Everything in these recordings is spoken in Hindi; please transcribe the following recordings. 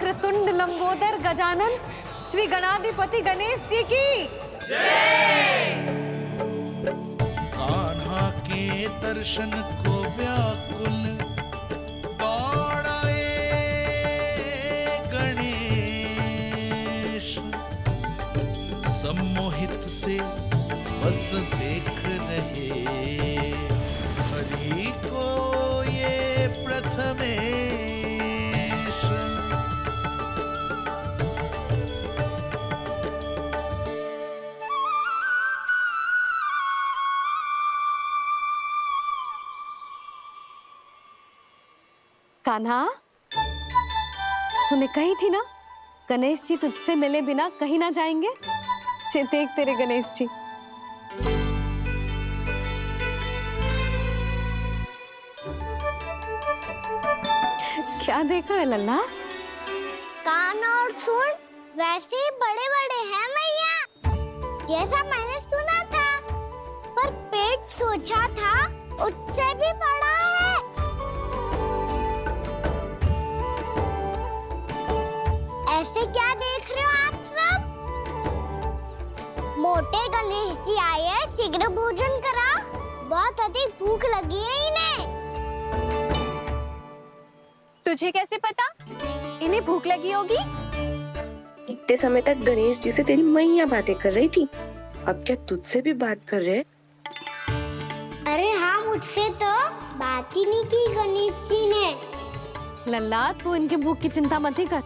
वक्रतुंड लंबोदर गजानन श्री गणाधिपति गणेश जी की जय। कान्हा के दर्शन को व्याकुल दौड़ाए गणेश, सम्मोहित से बस देख रहे हरि को ये प्रथमेश। कान्हा, तूने कही थी ना गणेश जी तुझसे मिले बिना कहीं ना जाएंगे। देख तेरे गणेश जी। क्या देखा है लल्ला? कान और सुन वैसे ही बड़े बड़े हैं मैया, जैसा मैंने सुना था, पर पेट सोचा था उससे भी बड़ा है। ऐसे क्या देख रहे हो आप सब? मोटे गणेश जी आए हैं, शीघ्र भोजन करा, बहुत अधिक भूख लगी है इन्हें। तुझे कैसे पता इन्हें भूख लगी होगी? इतने समय तक गणेश जी से तेरी मैया बातें कर रही थी, अब क्या तुझसे भी बात कर रहे? अरे हाँ, मुझसे तो बात ही नहीं की गणेश जी ने। लल्ला, तू इनकी भूख की चिंता मत ही कर,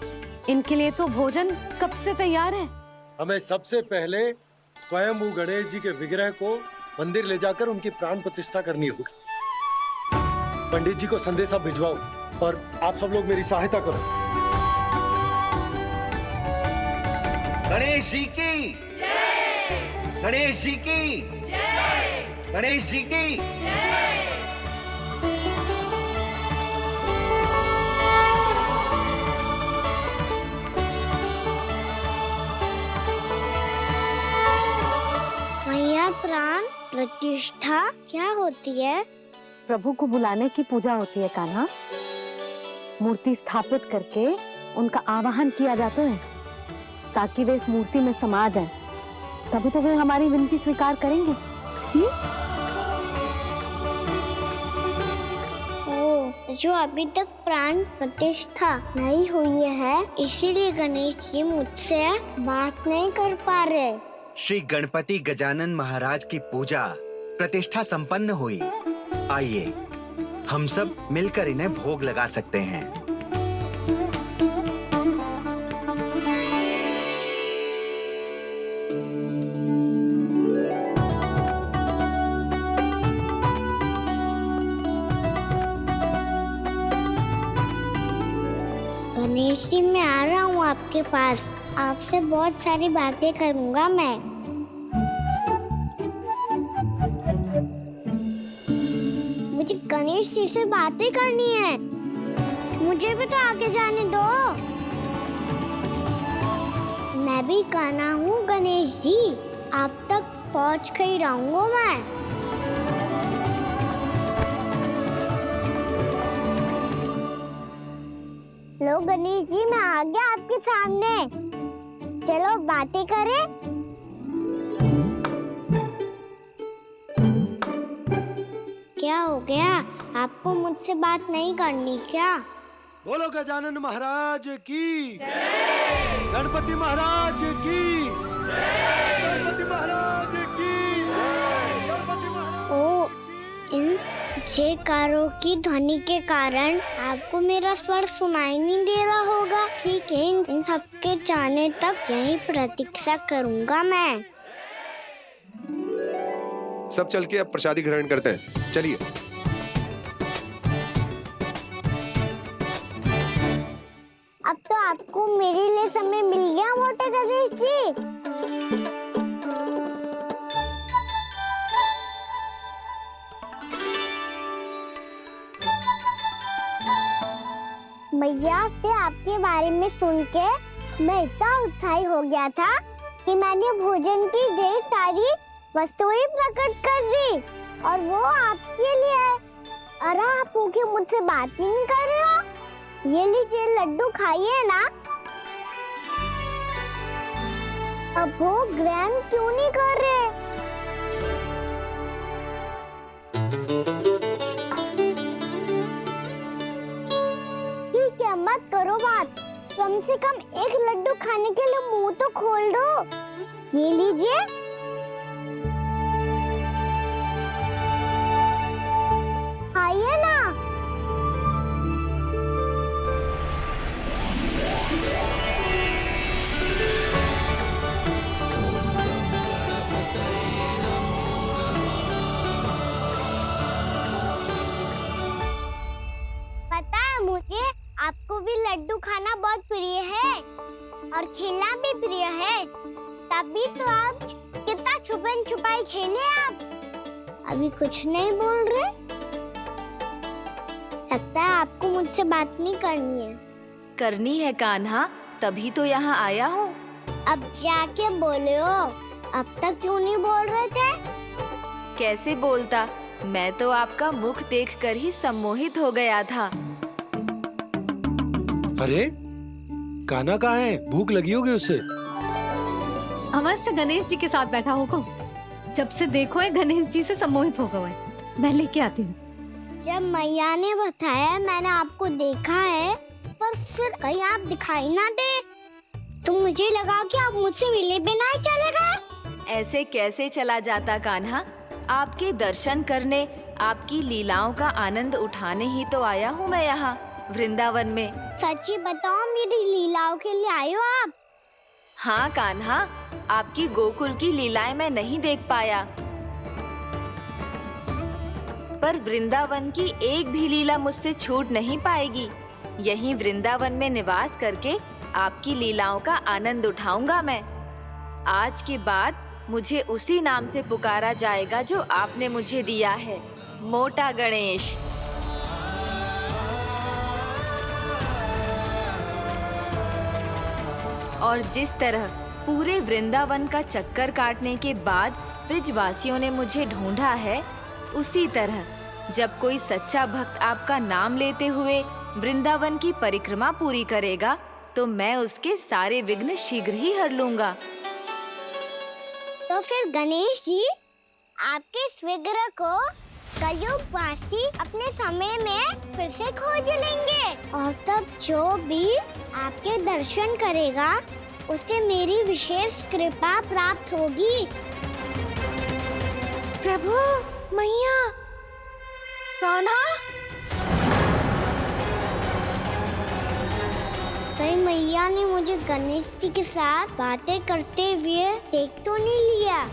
इनके लिए तो भोजन कब से तैयार है। हमें सबसे पहले स्वयं गणेश जी के विग्रह को मंदिर ले जाकर उनकी प्राण प्रतिष्ठा करनी होगी। पंडित जी को संदेशा भिजवाओ और आप सब लोग मेरी सहायता करो। गणेश जी की जय, गणेश जी की जय, गणेश जी की जय। मैया, प्राण प्रतिष्ठा क्या होती है? प्रभु को बुलाने की पूजा होती है कान्हा। मूर्ति स्थापित करके उनका आवाहन किया जाता है ताकि वे इस मूर्ति में समा जाएं। तभी तो वे हमारी विनती स्वीकार करेंगे। जो अभी तक प्राण प्रतिष्ठा नहीं हुई है, इसीलिए गणेश जी मुझसे बात नहीं कर पा रहे। श्री गणपति गजानन महाराज की पूजा प्रतिष्ठा संपन्न हुई। आइए हम सब मिलकर इन्हें भोग लगा सकते हैं। गणेश जी, मैं आ रहा हूँ आपके पास, आपसे बहुत सारी बातें करूँगा मैं। मुझे गणेश जी से बातें करनी है, मुझे भी तो आगे जाने दो। मैं भी कान्हा हूँ गणेश जी, आप तक पहुँच कर ही रहूँगा मैं। लो गणेश जी, मैं आ गया आपके सामने, चलो बातें करें। क्या हो गया, आपको मुझसे बात नहीं करनी क्या? बोलो गजानन महाराज की जय, गणपति महाराज की जय, गणपति महाराज की जय, गणपति महाराज। ओ, इन जयकारों की ध्वनि के कारण आपको मेरा स्वर सुनाई नहीं दे रहा होगा। ठीक है, इन सबके जाने तक यही प्रतीक्षा करूंगा मैं। सब चल के अब प्रसादी ग्रहण करते हैं, चलिए। अब तो आपको मेरे लिए समय मिल गया मोटे गणेश जी। मैया से आपके बारे में सुन के मैं इतना उत्साही हो गया था कि मैंने भोजन की ढेर सारी वस्तुएं प्रकट कर दी, और वो आपके लिए है। अरे आप भूखे मुझसे बात ही नहीं कर रहे हो। ये लीजिए लड्डू, खाइए ना। अब वो ग्रैंड क्यों नहीं कर रहे? ठीक है, मत करो बात। कम से कम एक लड्डू खाने के लिए मुंह तो खोल दो। ये लीजिए। खाइए ना। पता है मुझे, आपको भी लड्डू खाना बहुत प्रिय है और खेलना भी प्रिय है। तभी तो आप कितना छुपन छुपाई खेले आप। अभी कुछ नहीं बोल रहे? लगता है आपको मुझसे बात नहीं करनी है। करनी है कान्हा, तभी तो यहाँ आया हूँ। अब जाके बोलो। अब तक क्यों नहीं बोल रहे थे? कैसे बोलता, मैं तो आपका मुख देखकर ही सम्मोहित हो गया था। अरे कान्हा कहाँ है? भूख लगी होगी उसे। अवश्य गणेश जी के साथ बैठा होगा। जब से देखो है गणेश जी से सम्मोहित हो गए। मैं लेके आती हूँ। जब मैया ने बताया मैंने आपको देखा है, पर फिर कहीं आप दिखाई ना दे, तो मुझे लगा कि आप मुझसे मिले बिना ही चले गए। ऐसे कैसे चला जाता कान्हा, आपके दर्शन करने, आपकी लीलाओं का आनंद उठाने ही तो आया हूँ मैं यहाँ वृंदावन में। सच्ची बताओ, मेरी लीलाओं के लिए आए हो आप? हाँ कान्हा, आपकी गोकुल की लीलाएं मैं नहीं देख पाया, पर वृंदावन की एक भी लीला मुझसे छूट नहीं पाएगी। यहीं वृंदावन में निवास करके आपकी लीलाओं का आनंद उठाऊंगा मैं। आज के बाद मुझे उसी नाम से पुकारा जाएगा जो आपने मुझे दिया है, मोटा गणेश। और जिस तरह पूरे वृंदावन का चक्कर काटने के बाद ब्रिजवासियों ने मुझे ढूंढा है, उसी तरह जब कोई सच्चा भक्त आपका नाम लेते हुए वृंदावन की परिक्रमा पूरी करेगा, तो मैं उसके सारे विघ्न शीघ्र ही हर लूंगा। तो फिर गणेश जी, आपके इस विग्रह को कलयुग वासी अपने समय में फिर से खोज लेंगे, और तब जो भी आपके दर्शन करेगा उसे मेरी विशेष कृपा प्राप्त होगी। प्रभु, मैया, कान्हा। कहीं मैया ने मुझे गणेश जी के साथ बातें करते हुए देख तो नहीं लिया?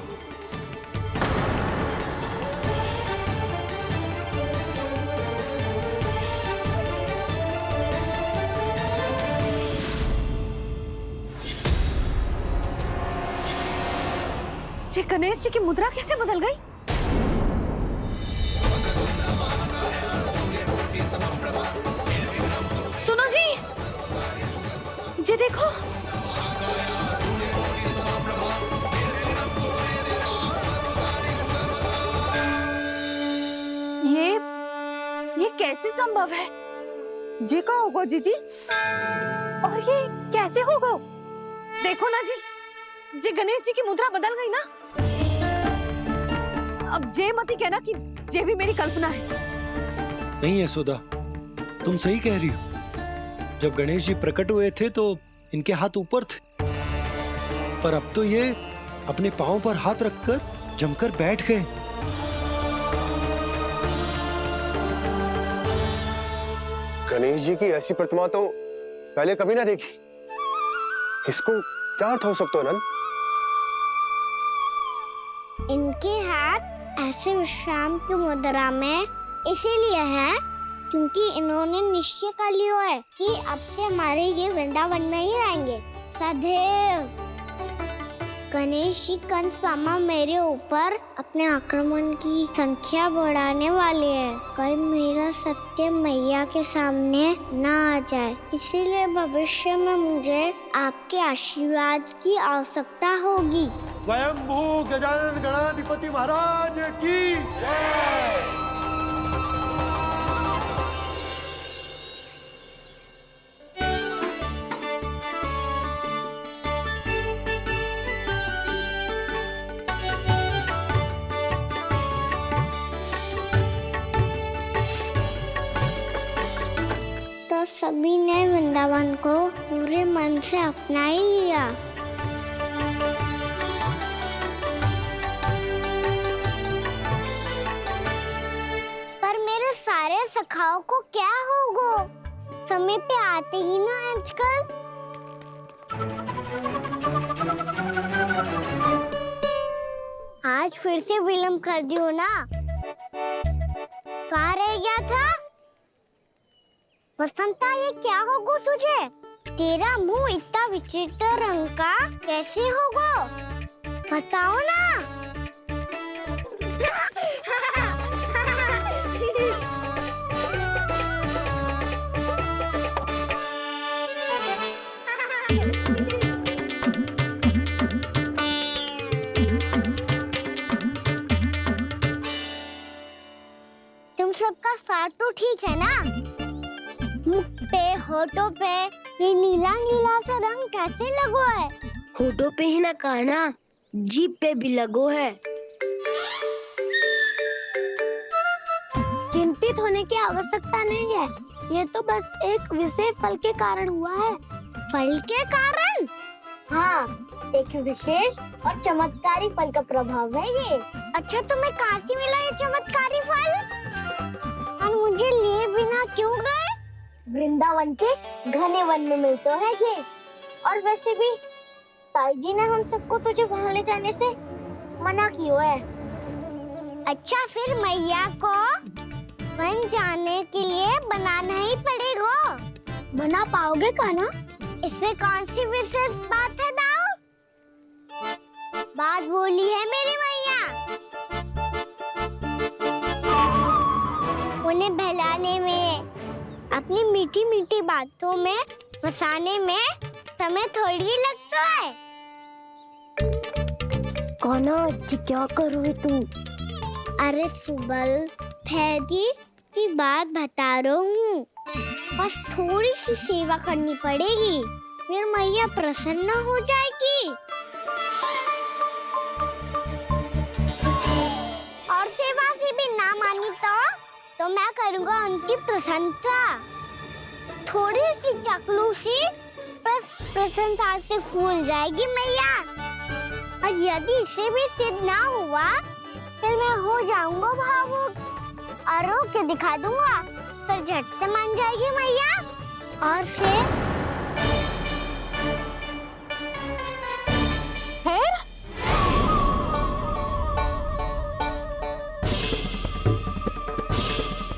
जी गणेश जी की मुद्रा कैसे बदल गई? सुनो जी, जी देखो। ये कैसे संभव है? जी का होगा जीजी? और ये कैसे होगा? देखो ना जी, जी गणेश जी की मुद्रा बदल गई ना। अब जे मती कहना कि जे भी मेरी कल्पना है। नहीं यशोदा, तुम सही कह रही हो। जब गणेश जी प्रकट हुए थे तो इनके हाथ ऊपर थे, पर अब तो ये अपने पांव पर हाथ रखकर जमकर बैठ गए। गणेश जी की ऐसी प्रतिमा तो पहले कभी ना देखी। इसको क्या अर्थ हो सकता है नंद? इनके हाथ ऐसे विश्राम की मुद्रा में इसीलिए है क्योंकि इन्होंने निश्चय कर लिया है कि अब से हमारे ये वृंदावन में ही रहेंगे सदैव। गणेश जी कंस मामा मेरे ऊपर अपने आक्रमण की संख्या बढ़ाने वाले हैं। कल मेरा सत्य मैया के सामने ना आ जाए, इसीलिए भविष्य में मुझे आपके आशीर्वाद की आवश्यकता होगी। स्वयंभू गजानन गणाधिपति महाराज की जय। सभी ने वृंदावन को पूरे मन से अपना ही लिया। पर मेरे सारे सखाओं को क्या होगा? समय पे आते ही ना आजकल। आज फिर से विलम्ब कर दियो ना। कहाँ रह गया था? वसंता, ये क्या होगा तुझे? तेरा मुंह इतना विचित्र रंग का कैसे होगा? बताओ ना। तुम सबका साथ तो ठीक है ना? मुख पे, होठों पे ये नीला नीला सा रंग कैसे लगो है? होठों पे ही ना काना, जीभ पे भी लगो है। चिंतित होने की आवश्यकता नहीं है। ये तो बस एक विशेष फल के कारण हुआ है। फल के कारण? हाँ, एक विशेष और चमत्कारी फल का प्रभाव है ये। अच्छा, तुम्हें कहाँ से मिला ये चमत्कारी फल? और मुझे लिए बिना क्यों गए? वृंदावन के घने वन में मिलते है ये। और वैसे भी ताई जी ने हम सबको तुझे वहाँ ले जाने से मना किया है। अच्छा, फिर मैया को वन जाने के लिए बनाना ही पड़ेगा। बना पाओगे कान्हा? इसमें कौन सी विशेष बात है दाऊ? बात बोली है मेरी मैया। उन्हें बहलाने में, अपनी मीठी मीठी बातों में फंसाने में समय थोड़ी लगता है। कान्हा, क्या करोगे तुम? अरे सुबल, फैजी की बात बता रहा हूँ। बस थोड़ी सी सेवा करनी पड़ेगी, फिर मैया प्रसन्न हो जाएगी। और सेवा से भी ना मानी तो मैं करूँगा उनकी प्रशंसा। थोड़ी सी चकलूसी बस प्रशंसा से फूल जाएगी मैया। और यदि इसे भी सिद्ध ना हुआ, फिर मैं हो जाऊंगा भावुक और रो के दिखा दूंगा। फिर झट से मान जाएगी मैया। और फिर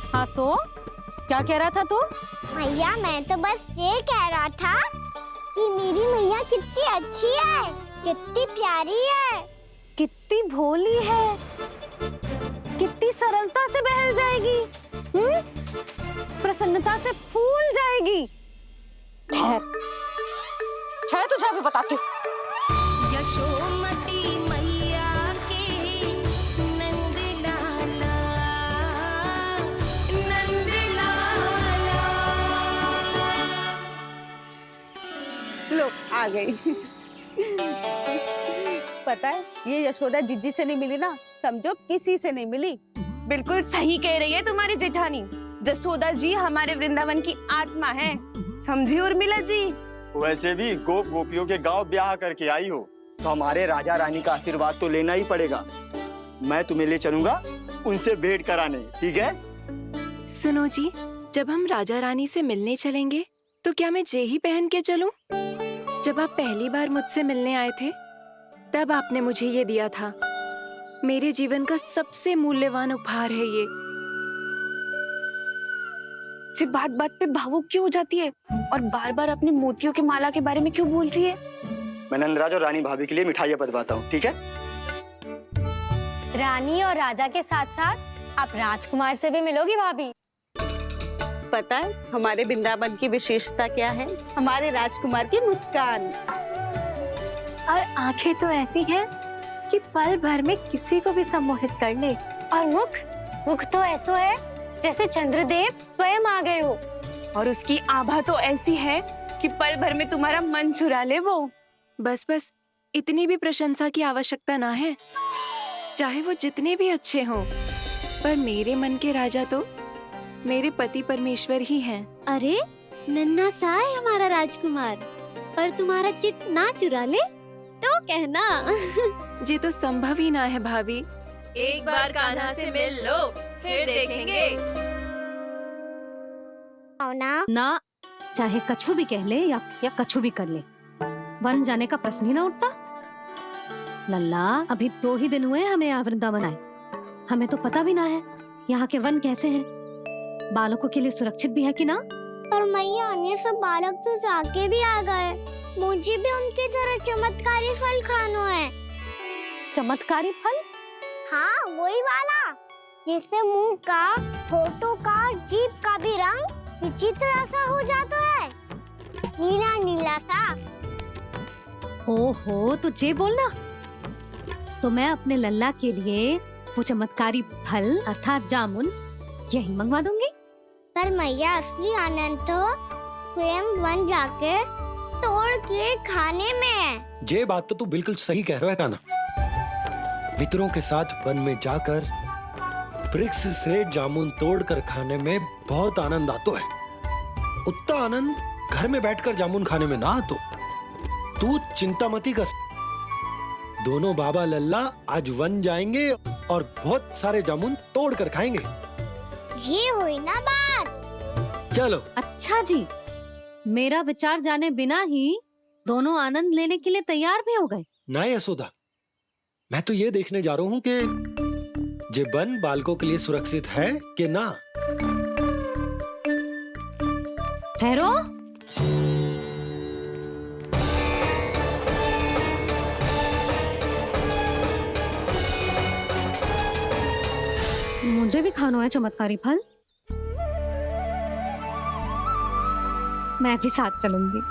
हाँ तो क्या कह रहा था तू? मैया, मैं तो बस ये कह रहा था कि मेरी मैया कितनी अच्छी है, कितनी प्यारी है, कितनी भोली है, कितनी सरलता से बहल जाएगी, प्रसन्नता से फूल जाएगी। ठहर ठहर, तुझे अभी बताती हूँ। यशोमती मैया के नंद लाला, नंद लाला। लो आ गई। पता है, ये यशोदा जीजी से नहीं मिली ना, समझो किसी से नहीं मिली। बिल्कुल सही कह रही है तुम्हारी जेठानी। जसोदा जी हमारे वृंदावन की आत्मा है, समझी उर्मिला जी? वैसे भी गोप गोपियों के गांव ब्याह करके आई हो, तो हमारे राजा रानी का आशीर्वाद तो लेना ही पड़ेगा। मैं तुम्हें ले चलूंगा उनसे भेंट कराने, ठीक है? सुनो जी, जब हम राजा रानी से मिलने चलेंगे तो क्या मैं जे ही पहन के चलूं? जब आप पहली बार मुझसे मिलने आए थे, तब आपने मुझे ये दिया था। मेरे जीवन का सबसे मूल्यवान उपहार है ये। जी बात बात पे भावुक क्यों हो जाती है और बार बार अपने मोतियों के माला के बारे में क्यों बोल रही है? मैं नंदराज और रानी भाभी के लिए मिठाइयाँ बंटवाता हूँ, ठीक है? रानी और राजा के साथ साथ आप राजकुमार से भी मिलोगी भाभी। पता है हमारे वृंदावन की विशेषता क्या है? हमारे राजकुमार की मुस्कान। और आंखें तो ऐसी हैं कि पल भर में किसी को भी सम्मोहित कर ले। और मुख तो ऐसा है जैसे चंद्रदेव स्वयं आ गए हो। और उसकी आभा तो ऐसी है कि पल भर में तुम्हारा मन चुरा ले वो। बस बस, इतनी भी प्रशंसा की आवश्यकता ना है। चाहे वो जितने भी अच्छे हों, पर मेरे मन के राजा तो मेरे पति परमेश्वर ही हैं। अरे नन्हा सा है हमारा राजकुमार, पर तुम्हारा चित ना चुरा ले तो कहना। ये तो संभव ही ना है भाभी। एक बार कान्हा से मिल लो, फिर देखेंगे। ना, चाहे कछु भी कह ले या कछु भी कर ले, वन जाने का प्रश्न ही ना उठता। लल्ला, अभी 2 ही दिन हुए हमें यहाँ वृंदावन आए, हमें तो पता भी ना है यहाँ के वन कैसे हैं, बालकों के लिए सुरक्षित भी है कि ना। पर मैया, ये सब बालक तो जाके भी आ गए, मुझे भी उनकी तरह चमत्कारी फल खाना है। चमत्कारी फल? हाँ, वही वाला जिससे मुंह का, होठों का, जीभ का भी रंग विचित्र सा हो जाता है, नीला नीला सा। ओहो, तो जे बोलना, तो मैं अपने लल्ला के लिए वो चमत्कारी फल अर्थात जामुन यही मंगवा दूंगी। पर मैया, असली आनंद तो स्वयं वन जाके तोड़ के खाने में है। ये बात तो तू बिल्कुल सही कह रहा है कान्हा। मित्रों के साथ वन में जाकर वृक्ष से जामुन तोड़कर खाने में बहुत आनंद आता है। उतना आनंद घर में बैठकर जामुन खाने में ना आतो। तू चिंता मती कर, दोनों बाबा लल्ला आज वन जाएंगे और बहुत सारे जामुन तोड़कर खाएंगे। ये हुई ना बात। चलो। अच्छा जी, मेरा विचार जाने बिना ही दोनों आनंद लेने के लिए तैयार भी हो गए। ना यशोदा, मैं तो ये देखने जा रहा हूँ कि जे वन बालकों के लिए सुरक्षित है कि ना। ठहरो, मुझे भी खाना है चमत्कारी फल, मैं भी साथ चलूंगी।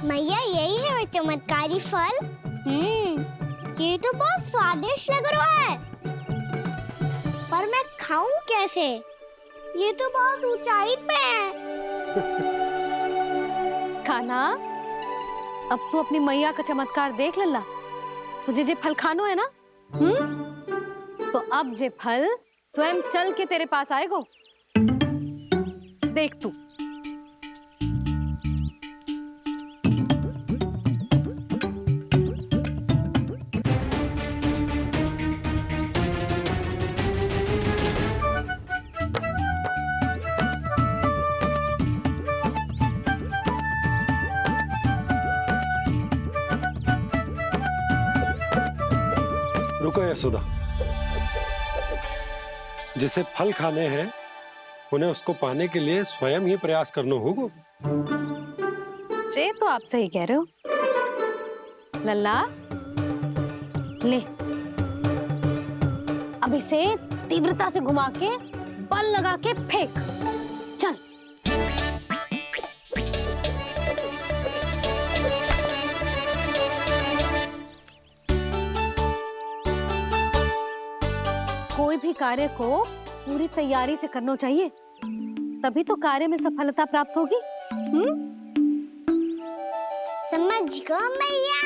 मैया, यही है वो चमत्कारी फल। ये तो बहुत स्वादिष्ट लग रहा है, पर मैं खाऊं कैसे? ये तो बहुत ऊंचाई पे है। खाना, अब तू अपनी मैया का चमत्कार देख लल्ला। तुझे जे फल खानो है ना, तो अब जे फल स्वयं चल के तेरे पास आएगो। देख तू। रुको यशोदा, जिसे फल खाने हैं उन्हें उसको पाने के लिए स्वयं ही प्रयास करना होगा। जे तो आप सही कह रहे हो लल्ला। ले, अब इसे तीव्रता से घुमा के बल लगा के फेंक। चल। कोई भी कार्य को पूरी तैयारी से करना चाहिए, तभी तो कार्य में सफलता प्राप्त होगी। समझ गो मैया।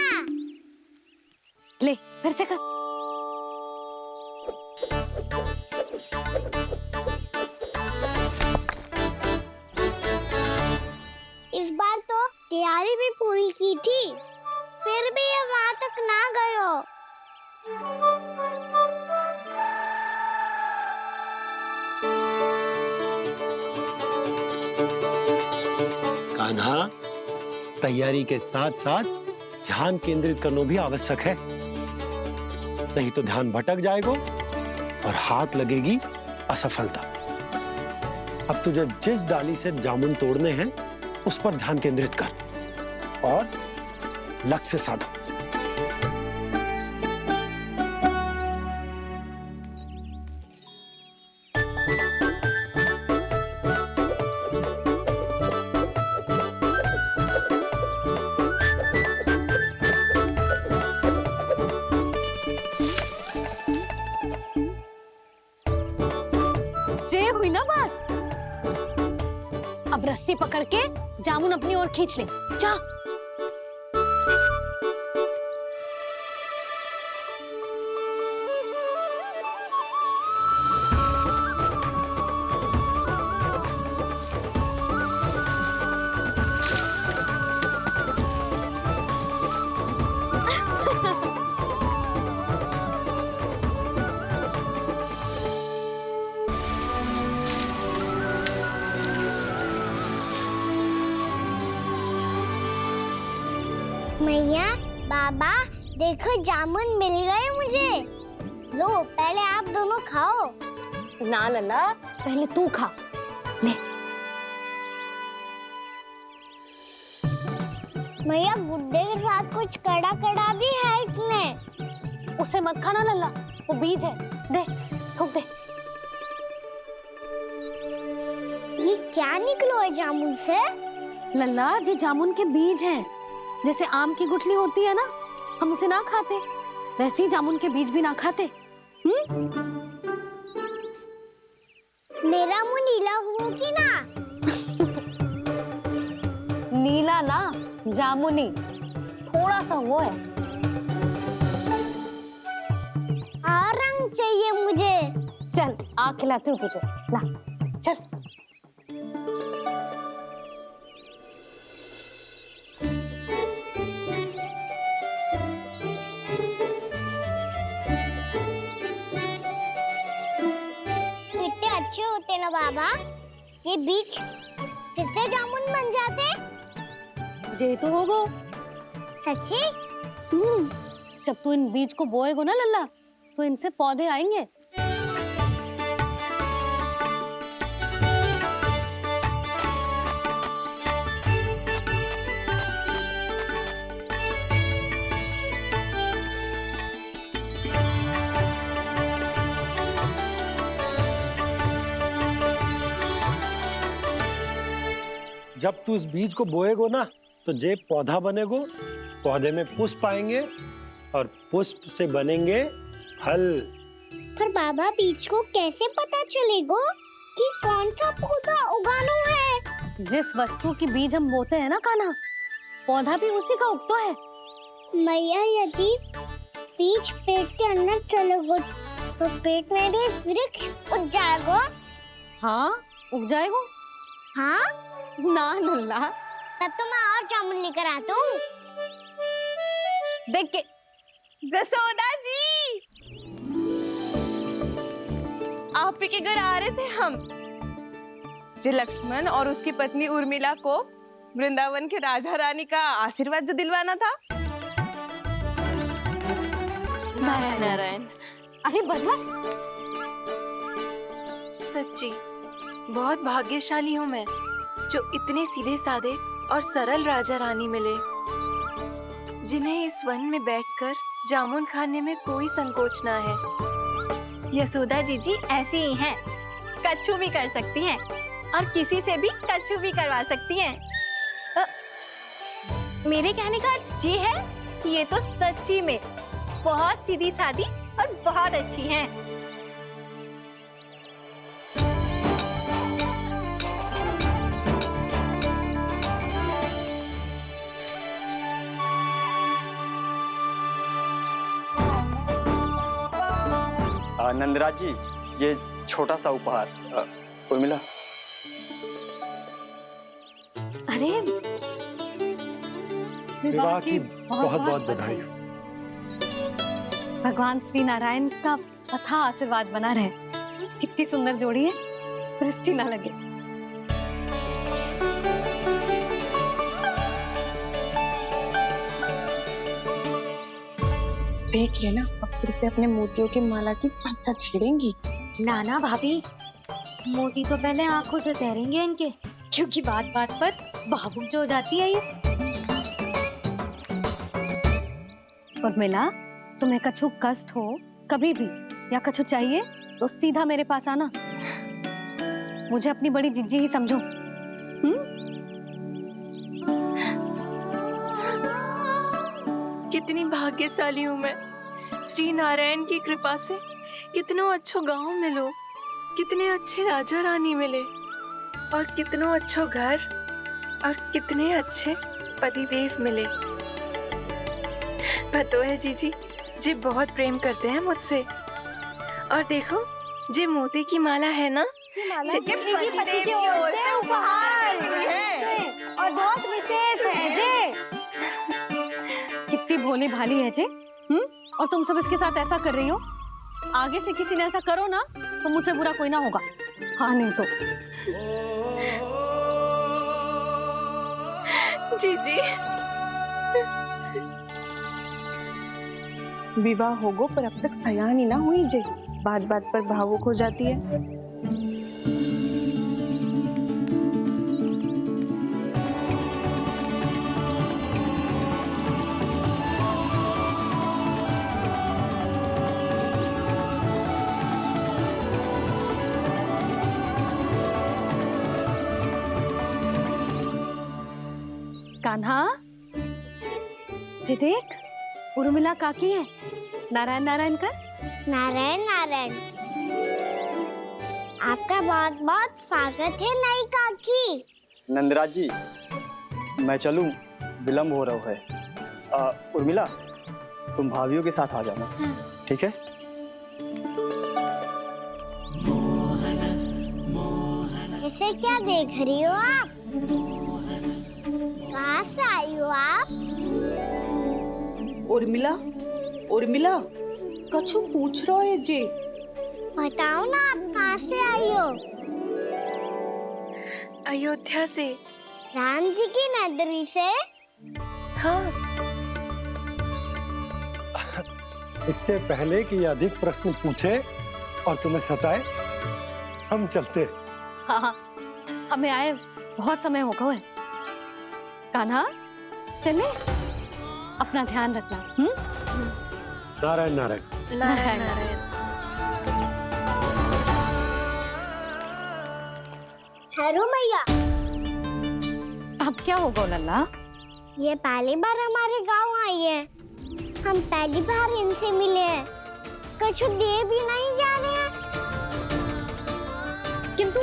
ले, फिर से कर। इस बार तो तैयारी भी पूरी की थी, फिर भी ये वहां तक ना गयो। कान्हा, तैयारी के साथ साथ ध्यान केंद्रित करना भी आवश्यक है, नहीं तो ध्यान भटक जाएगा और हाथ लगेगी असफलता। अब तुझे जिस डाली से जामुन तोड़ने हैं उस पर ध्यान केंद्रित कर और लक्ष्य साधो। जे हुई ना बात। अब रस्सी पकड़ के जामुन अपनी ओर खींच ले। जा। मैया, बाबा, देखो जामुन मिल गए मुझे। लो, पहले आप दोनों खाओ। ना लल्ला, पहले तू खा ले। मैया, गुड्डे के साथ कुछ कड़ा कड़ा भी है इसमें। उसे मत खाना लल्ला, वो बीज है। दे, थूक दे। ये क्या निकलो है जामुन से? लल्ला, ये जामुन के बीज हैं। जैसे आम की गुठली होती है ना, हम उसे ना खाते, वैसे ही जामुन के बीज भी ना खाते। मेरा मुंह नीला हुआ कि ना? नीला ना, जामुनी। थोड़ा सा वो है। और रंग चाहिए मुझे। चल, आ खिलाती हूँ तुझे। ला, चल। कितने अच्छे होते ना बाबा, ये बीज फिर से जामुन बन जाते। जे तो होगो। सच्ची? जब तू इन बीज को बोएगो ना लल्ला, तो इनसे पौधे आएंगे। जब तू इस बीज को बोएगो ना, तो जे पौधा बनेगो, पौधे में पुष्प आएंगे और पुष्प से बनेंगे फल। पर बाबा, बीज को कैसे पता चलेगा कि कौन सा पौधा उगाना है? जिस वस्तु की बीज हम बोते हैं ना कान्हा, पौधा भी उसी का उगता है। मैया, यदि बीज पेट के अंदर चलेगा तो पेट में भी वृक्ष उग जाएगा। हाँ, उग जाएगा। हाँ? ना लल्ला, तब तो मैं और जामुन लेकर आता हूँ। देख के। जसोदा जी, आप ही के घर आ रहे थे हम। जो लक्ष्मण और उसकी पत्नी उर्मिला को वृंदावन के राजा रानी का आशीर्वाद जो दिलवाना था। नारायण नारायण। अरे बस बस। सच्ची बहुत भाग्यशाली हूँ मैं, जो इतने सीधे साधे और सरल राजा रानी मिले, जिन्हें इस वन में बैठकर जामुन खाने में कोई संकोच ना है। यशोदा जीजी ऐसी ही हैं, कच्छू भी कर सकती हैं और किसी से भी कच्छू भी करवा सकती हैं। मेरे कहने का अर्थ ये है कि ये तो सच्ची में बहुत सीधी सादी और बहुत अच्छी हैं। नंदराज जी, ये छोटा सा उपहार। उर्मिला। अरे, विवाह की बहुत बहुत बधाई। भगवान श्री नारायण का अथाह आशीर्वाद बना रहे। कितनी सुंदर जोड़ी है, दृष्टि ना लगे। देख लेना, अब फिर से अपने मोतियों की माला की चर्चा छेड़ेंगी। नाना भाभी, मोती तो पहले आंखों से तैरेंगे इनके, क्योंकि बात बात पर भावुक जो हो जाती है ये। उर्मिला, तुम्हें कछु कष्ट हो कभी भी या कछु चाहिए तो सीधा मेरे पास आना। मुझे अपनी बड़ी जिज्जी ही समझो। कितनी भाग्यशाली हूँ मैं, श्री नारायण की कृपा से कितनों अच्छो गांव मिलो, कितने अच्छे राजा रानी मिले और कितनों अच्छो घर और कितने अच्छे पतिदेव मिले। पतो है जीजी, जे बहुत प्रेम करते हैं मुझसे। और देखो, जे मोती की माला है ना, पति की ओर से उपहार और बहुत विशेष है जे। कितनी भोली भाली है जे। और तुम सब इसके साथ ऐसा कर रही हो। आगे से किसी ने ऐसा करो ना तो मुझसे बुरा कोई ना होगा। हाँ नहीं तो। जीजी, विवाह होगो पर अब तक सयानी ना हुई जे, बात बात पर भावुक हो जाती है। कान्हा, जी देख, उर्मिला काकी है। नारायण नारायण कर। नारायण नारायण। आपका बहुत बहुत स्वागत है नई काकी। नंदराज जी, मैं चलूं, विलंब हो रहा है। उर्मिला, तुम भाभियों के साथ आ जाना, ठीक है? इसे क्या देख रही हो आप? कहाँ से आई हो आप? उर्मिला, उर्मिला, कछु पूछ रहा है जे। बताओ ना, आप कहाँ से आई हो? अयोध्या से। राम जी की नगरी से? हाँ। इससे पहले कि अधिक प्रश्न पूछे और तुम्हें सताए, हम चलते। हाँ, हमें आए बहुत समय हो गया है। कान्हा, चले, अपना ध्यान रखना। नारायण नारायण। नारायण नारायण। ठहरो मैया। अब क्या होगा लल्ला? ये पहली बार हमारे गांव आई है। हम पहली बार इनसे मिले हैं। कुछ दे भी नहीं जा रहे हैं। किंतु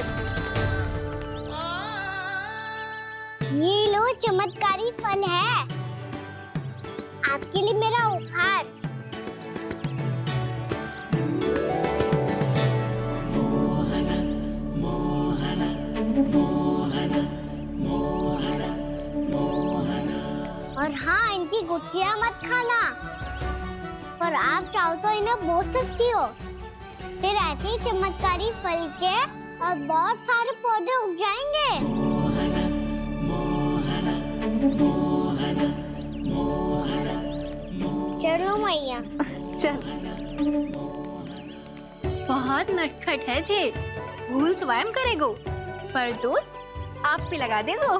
ये लो, चमत्कारी फल है आपके लिए, मेरा उपहार। और हाँ, इनकी गुठलियां मत खाना। और आप चाहो तो इन्हें बो सकती हो। फिर ऐसे ही चमत्कारी फल के और बहुत सारे पौधे उग जाएंगे। चलो मैया। चल। बहुत नटखट है जे, भूल स्वयं करेगो, पर दोस्त आप पे लगा देगो।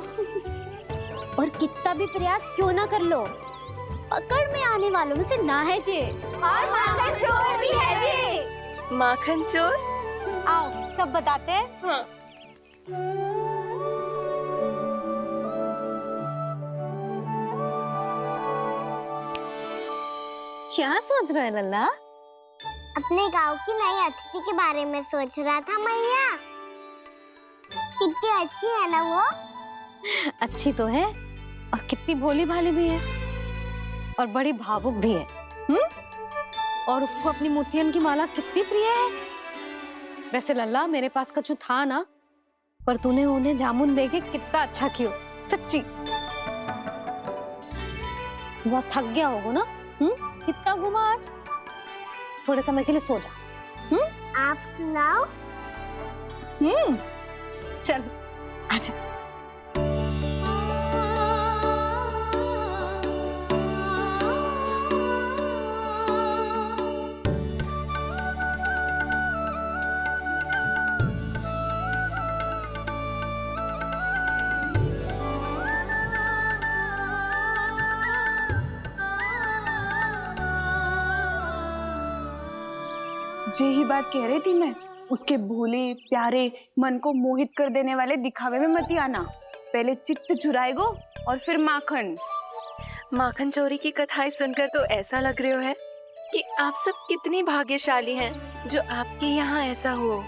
और कितना भी प्रयास क्यों ना कर लो, पकड़ में आने वालों में से ना है जे। और माखन चोर भी है जी। माखन चोर? आओ सब बताते हैं। हाँ। क्या सोच रहा है लल्ला? अपने गांव की नई अतिथि के बारे में सोच रहा था मैया। कितनी अच्छी है ना वो? अच्छी तो है और कितनी भोली भाली भी है और बड़ी भावुक भी है। और उसको अपनी मोतियन की माला कितनी प्रिय है। वैसे लल्ला, मेरे पास कछु था ना, पर तूने उन्हें जामुन देके कितना अच्छा किया, सच्ची। बहुत थक गया होगा ना? कितना घूमा आज? थोड़े समय के लिए सो जा। आप सुनाओ। चल आजा। जे ही बात कह रही थी मैं, उसके भोले प्यारे मन को मोहित कर देने वाले दिखावे में मत आना। पहले चित्त चुराएगो और फिर माखन। माखन चोरी की कथाएं सुनकर तो ऐसा लग रहा है कि आप सब कितने भाग्यशाली हैं जो आपके यहाँ ऐसा हो।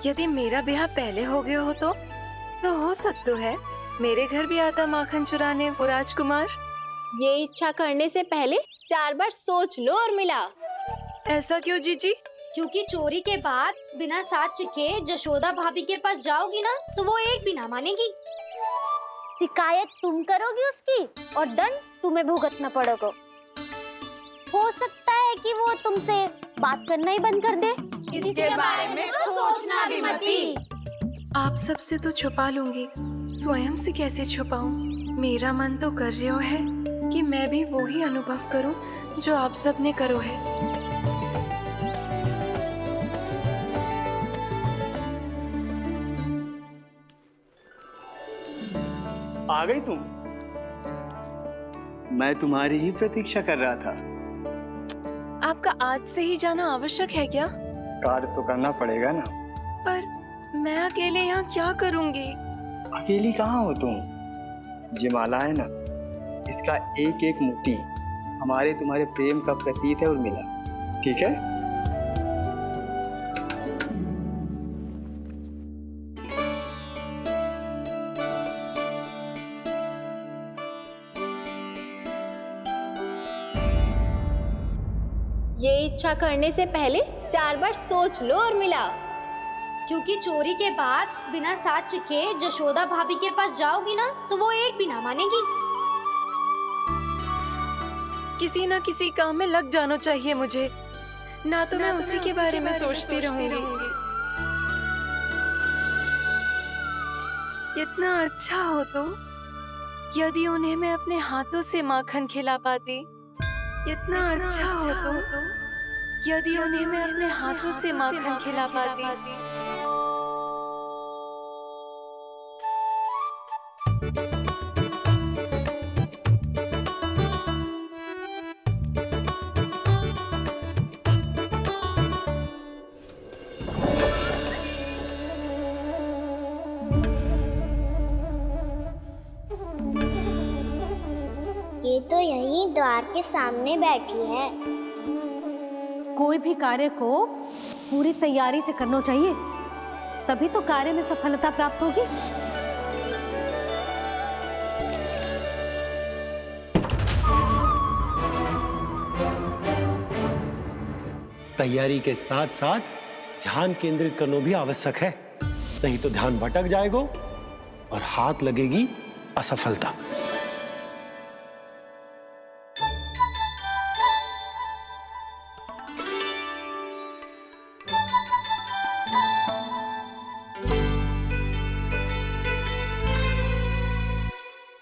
यदि मेरा ब्याह पहले हो गया हो तो हो सकता है मेरे घर भी आता माखन चुराने वो राजकुमार। ये इच्छा करने से पहले 4 बार सोच लो और मिला। ऐसा क्यों जीजी? क्योंकि चोरी के बाद बिना साक्ष्य के जशोदा भाभी के पास जाओगी ना तो वो एक भी ना मानेगी। शिकायत तुम करोगी उसकी और दंड तुम्हें भुगतना पड़ेगा। हो सकता है कि वो तुमसे बात करना ही बंद कर दे। इसके बारे में तो सोचना भी मती। आप सबसे तो छुपा लूंगी, स्वयं से कैसे छुपाऊं? मेरा मन तो कर रहा है कि मैं भी वो ही अनुभव करूं जो आप सब ने करो है। आ गई तुम? मैं तुम्हारी ही प्रतीक्षा कर रहा था। आपका आज से ही जाना आवश्यक है क्या? कार्य तो करना पड़ेगा ना। पर मैं अकेले यहाँ क्या करूँगी? अकेली कहाँ हो तुम? ये माला है ना, इसका एक एक मोती हमारे तुम्हारे प्रेम का प्रतीक है उर्मिला, ठीक है? ये इच्छा करने से पहले 4 बार सोच लो और मिला। क्योंकि चोरी के बाद बिना साक्ष्य के जशोदा भाभी के पास जाओगी ना तो वो एक भी ना मानेगी। किसी न किसी काम में लग जाना चाहिए मुझे, ना तो मैं उसी के बारे में सोचती रहूंगी। इतना अच्छा हो तो यदि उन्हें मैं अपने हाथों से माखन खिला पाती। इतना अच्छा हो तो यदि उन्हें मैं अपने हाथों से माखन खिला पाती। ये तो यहीं द्वार के सामने बैठी है। कोई भी कार्य को पूरी तैयारी से करना चाहिए, तभी तो कार्य में सफलता प्राप्त होगी। तैयारी के साथ साथ ध्यान केंद्रित करना भी आवश्यक है, नहीं तो ध्यान भटक जाएगा और हाथ लगेगी असफलता।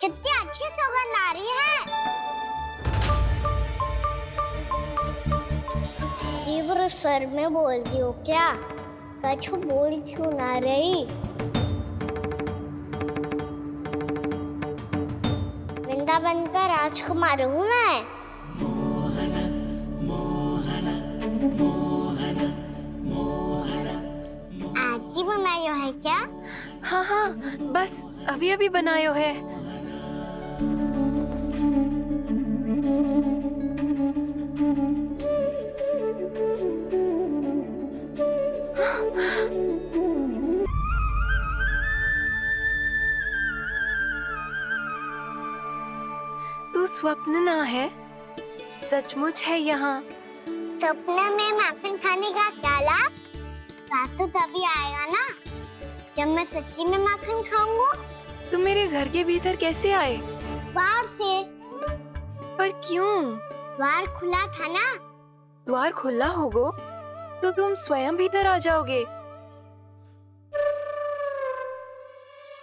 कितनी अच्छी सौगंध आ रही है। तीव्र स्वर में बोल दी हो क्या? कछु बोल क्यों ना रही? वृंदावन का राजकुमार हूँ मैं। आज ही बनायो है क्या? हाँ हाँ, बस अभी अभी बनायो है। तू स्वप्न ना है, सचमुच है यहाँ। सपने में माखन खाने का क्या लाभ? रात तो तभी आएगा ना जब मैं सच्ची में माखन खाऊंगा। तुम मेरे घर के भीतर कैसे आए? बाहर से। पर क्यों? द्वार खुला था ना। द्वार खुला होगा तो तुम स्वयं भीतर आ जाओगे।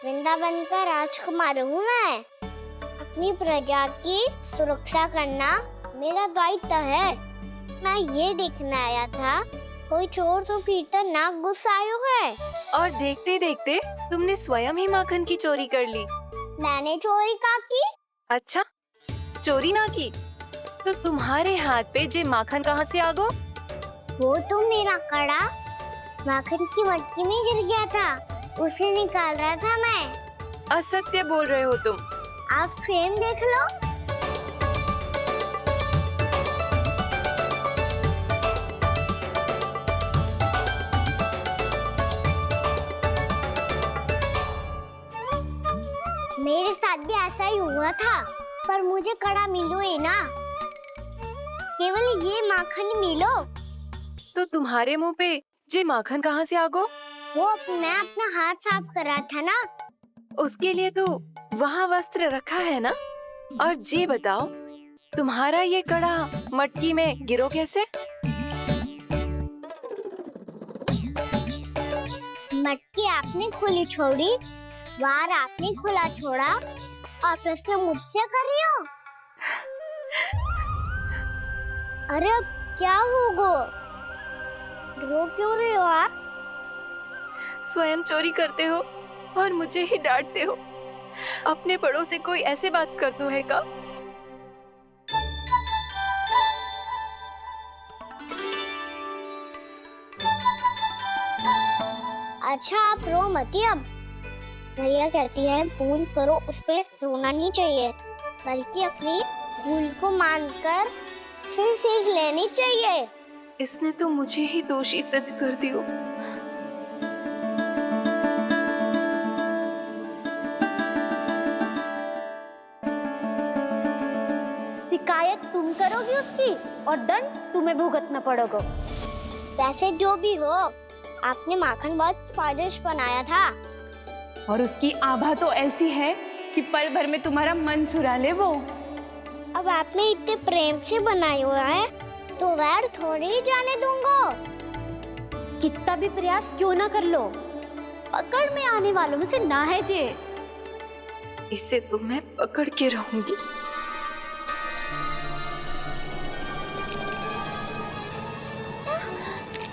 वृंदावन का राजकुमार हूँ मैं। अपनी प्रजा की सुरक्षा करना मेरा दायित्व है। मैं ये देखने आया था कोई चोर तो भीतर ना घुस आयो है। और देखते देखते तुमने स्वयं ही माखन की चोरी कर ली। मैंने चोरी का की? अच्छा, चोरी ना की तो तुम्हारे हाथ पे जे माखन कहाँ से आ गो? वो तो मेरा कड़ा माखन की मटकी में गिर गया था, उसे निकाल रहा था मैं। असत्य बोल रहे हो तुम। आप स्वयं देख लो। ऐसा ही हुआ था, पर मुझे कड़ा मिलो ही ना, केवल ये माखन ही मिलो। तो तुम्हारे मुंह पे जे माखन कहाँ से आ गो? वो मैं अपना हाथ साफ कर रहा था ना। उसके लिए तो वहाँ वस्त्र रखा है ना। और जे बताओ, तुम्हारा ये कड़ा मटकी में गिरो कैसे? मटकी आपने खुली छोड़ी, वार आपने खुला छोड़ा, और प्रश्न मुझसे कर रही हो? अरे अब क्या होगा? रो क्यों रहे हो आप? स्वयं चोरी करते हो और मुझे ही डांटते हो। अपने बड़ों से कोई ऐसे बात कर दो है का? अच्छा आप रो मती अब। भैया कहती है भूल करो, उस पे रोना नहीं चाहिए, बल्कि अपनी भूल को मानकर फिर सीख लेनी चाहिए। इसने तो मुझे ही दोषी सिद्ध कर दियो। शिकायत तुम करोगी उसकी और दंड तुम्हें भुगतना पड़ेगा। वैसे जो भी हो, आपने माखन बहुत स्वादिष्ट बनाया था। और उसकी आभा तो ऐसी है कि पल भर में तुम्हारा मन चुरा ले वो। अब आपने इतने प्रेम से बनाई हुआ है तो वैर थोड़ी ही जाने दूंगा। कितना भी प्रयास क्यों ना कर लो, पकड़ में आने वालों में से ना है जे। इसे तो मैं पकड़ के रहूंगी।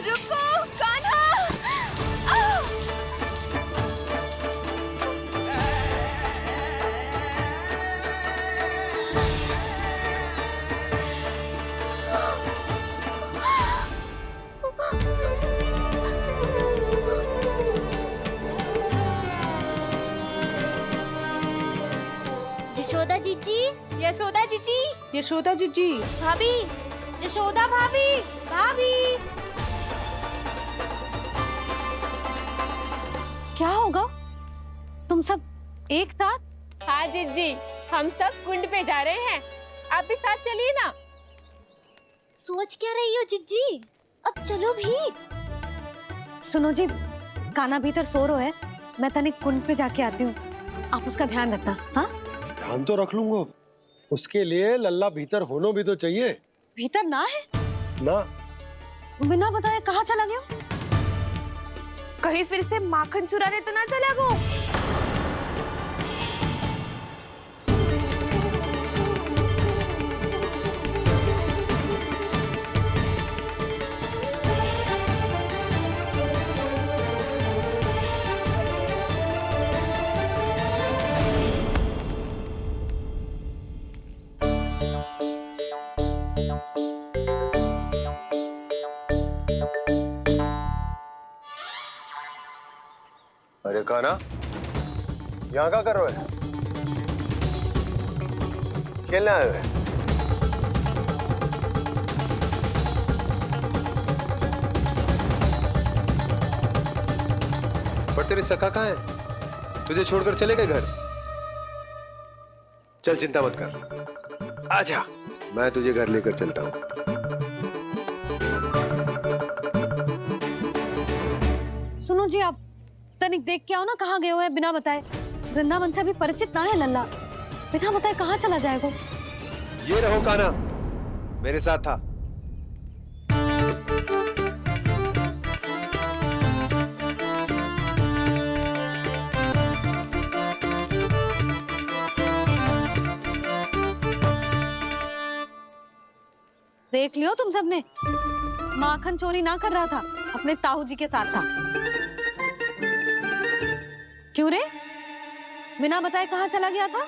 रुको कान्हा! यशोदा जीजी, यशोदा जीजी, यशोदा जीजी, भाभी, यशोदा भाभी, भाभी। क्या होगा? तुम सब एक साथ? हाँ जीजी, हम सब कुंड पे जा रहे हैं, आप भी साथ चलिए ना। सोच क्या रही हो जीजी? अब चलो भी। सुनो जी, कान्हा भीतर सो रहा है, मैं तनिक कुंड पे जाके आती हूँ, आप उसका ध्यान रखना। हाँ, ध्यान तो रख लूंगा, उसके लिए लल्ला भीतर होना भी तो चाहिए। भीतर ना है? ना, बिना बताए कहाँ चला गया? कहीं फिर से माखन चुराने तो ना चला गो। अरे कान्हा, यहाँ क्या कर रहे हो? खेलने आए हुए? पर तेरे सखा कहाँ है? तुझे छोड़कर चले गए घर? चल चिंता मत कर, आजा, मैं तुझे घर लेकर चलता हूँ। सुनो जी, आप तनिक देख के आओ ना कहाँ गए हुए हैं बिना बताए। वृंदावन से अभी परिचित ना है लल्ला, बिना बताए कहाँ चला जाएगा? ये रहो कान्हा, मेरे साथ था। देख लियो तुम सबने, माखन चोरी ना कर रहा था, अपने ताऊ जी के साथ था। क्यों रे, बिना बताए कहाँ चला गया था?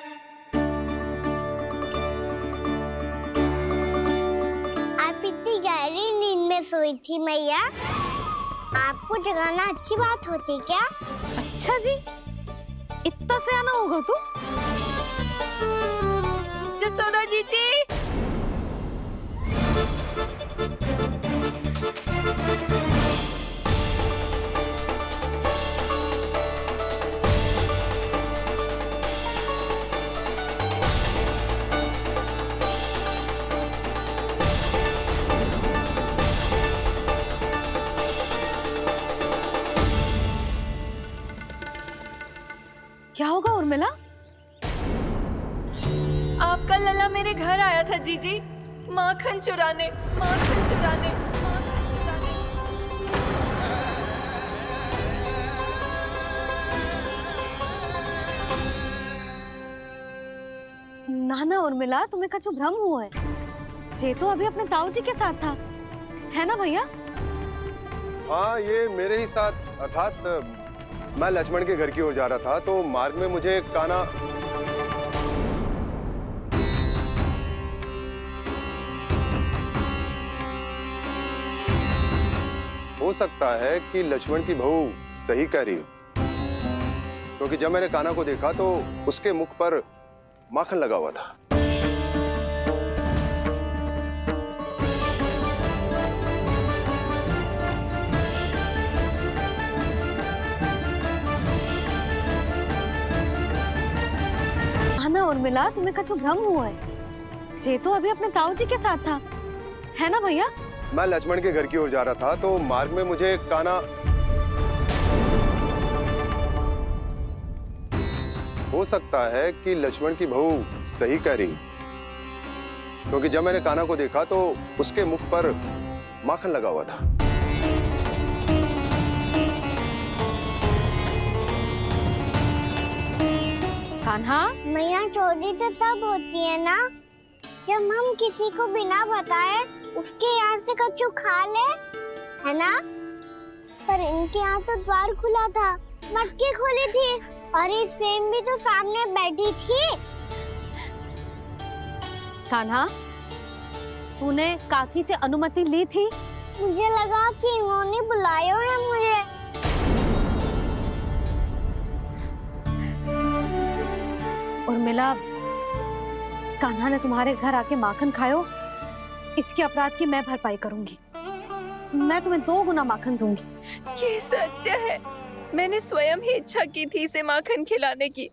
आप इतनी गहरी नींद में सोई थी मैया, आपको जगाना अच्छी बात होती क्या? अच्छा जी, इतना सयाना होगा तू? जसोदा जीजी, क्या होगा उर्मिला? आपका लल्ला मेरे घर आया था जीजी, माखन चुराने, माखन चुराने, माखन चुराने। ना ना उर्मिला, तुम्हें कछु भ्रम हुआ है। जे तो अभी अपने ताऊ जी के साथ था, है ना भैया? हाँ, ये मेरे ही साथ, अर्थात मैं लक्ष्मण के घर की ओर जा रहा था तो मार्ग में मुझे कान्हा हो सकता है कि लक्ष्मण की बहू सही कह रही हो, क्योंकि जब मैंने कान्हा को देखा तो उसके मुख पर माखन लगा हुआ था। ना उर्मिला, तुम्हें कछु भ्रम हुआ है। जे तो अभी अपने ताऊ जी के साथ था, है ना भैया? मैं लक्ष्मण के घर की ओर जा रहा था तो मार्ग में मुझे कान्हा हो सकता है कि लक्ष्मण की बहू सही कह रही, क्योंकि जब मैंने कान्हा को देखा तो उसके मुख पर माखन लगा हुआ था। कान्हा, मैया चोरी तो तब होती है ना जब हम किसी को बिना बताए उसके यहाँ से कछु खा ले, है ना? पर इनके यहाँ तो द्वार खुला था, मटकी खुली थी और ये सेम भी तो सामने बैठी थी। कान्हा, तूने काकी से अनुमति ली थी? मुझे लगा कि इन्होंने बुलाया है मुझे। उर्मिला, कान्हा ने तुम्हारे घर आके माखन खायो, इसके अपराध की मैं भरपाई करूंगी। मैं तुम्हें 2 गुना माखन दूंगी। ये सत्य है, मैंने स्वयं ही इच्छा की थी इसे माखन खिलाने की,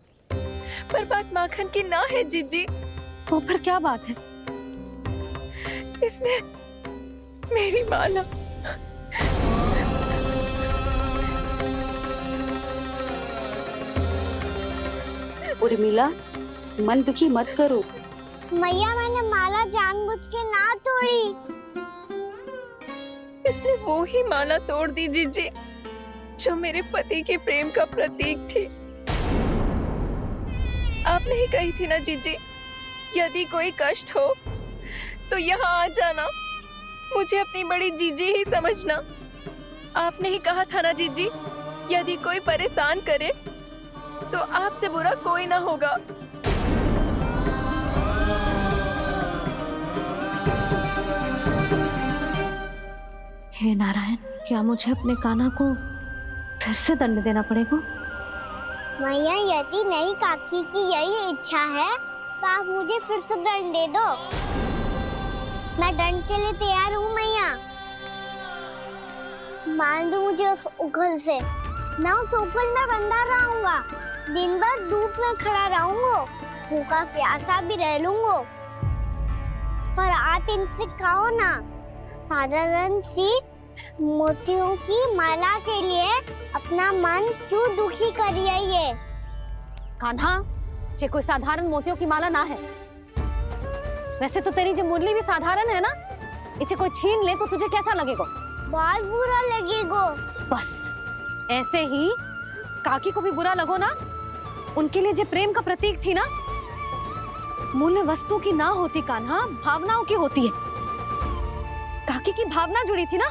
पर बात माखन की ना है जीजी। तो फिर क्या बात है? इसने मेरी माला उर्मिला, मन दुखी मत करो। मैया, मैंने माला जानबूझ के ना तोड़ी। इसने वो ही माला तोड़ दी जीजी जो मेरे पति के प्रेम का प्रतीक थी। आपने ही कही थी ना जीजी, यदि कोई कष्ट हो तो यहाँ आ जाना, मुझे अपनी बड़ी जीजी ही समझना। आपने ही कहा था ना जीजी, यदि कोई परेशान करे तो आपसे बुरा कोई ना होगा। हे नारायण, क्या मुझे अपने कान्हा को फिर से दंड देना पड़ेगा? मैया, यदि नहीं काकी की यही इच्छा है तो आप मुझे फिर से दंड दे दो। मैं दंड के लिए तैयार हूँ मैया। मान दो मुझे उस उखल से, मैं उस उखल में बंधा रहूंगा, दिन भर धूप में खड़ा रहूंगा, भूखा प्यासा भी रह लूंगा। पर आप इनसे कहो ना, साधारण सी मोतियों की माला के लिए अपना मन क्यों दुखी करिए? ये कान्हा, ये कोई साधारण मोतियों की माला ना है। वैसे तो तेरी जो मुरली भी साधारण है ना, इसे कोई छीन ले तो तुझे कैसा लगेगा? बहुत बुरा लगेगा। बस ऐसे ही काकी को भी बुरा लगो ना। उनके लिए जो प्रेम का प्रतीक थी ना, मूल्य वस्तु की ना होती कान्हा, भावनाओं की होती है। काकी की भावना जुड़ी थी ना।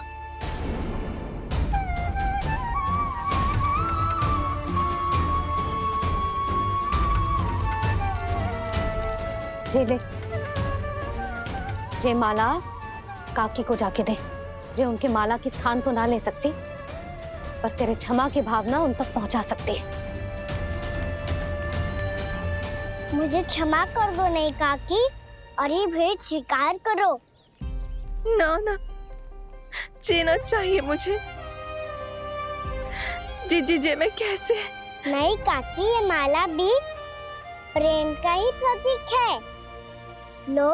जे ले, जे माला काकी को जाके दे। जे उनके माला की स्थान तो ना ले सकती, पर तेरे क्षमा की भावना उन तक पहुंचा सकती है। मुझे क्षमा कर दो नहीं काकी, और ये भेंट स्वीकार करो। ना ना, जीना चाहिए मुझे। जीजी जे मैं कैसे? नहीं काकी, ये माला भी प्रेम का ही प्रतीक है। लो,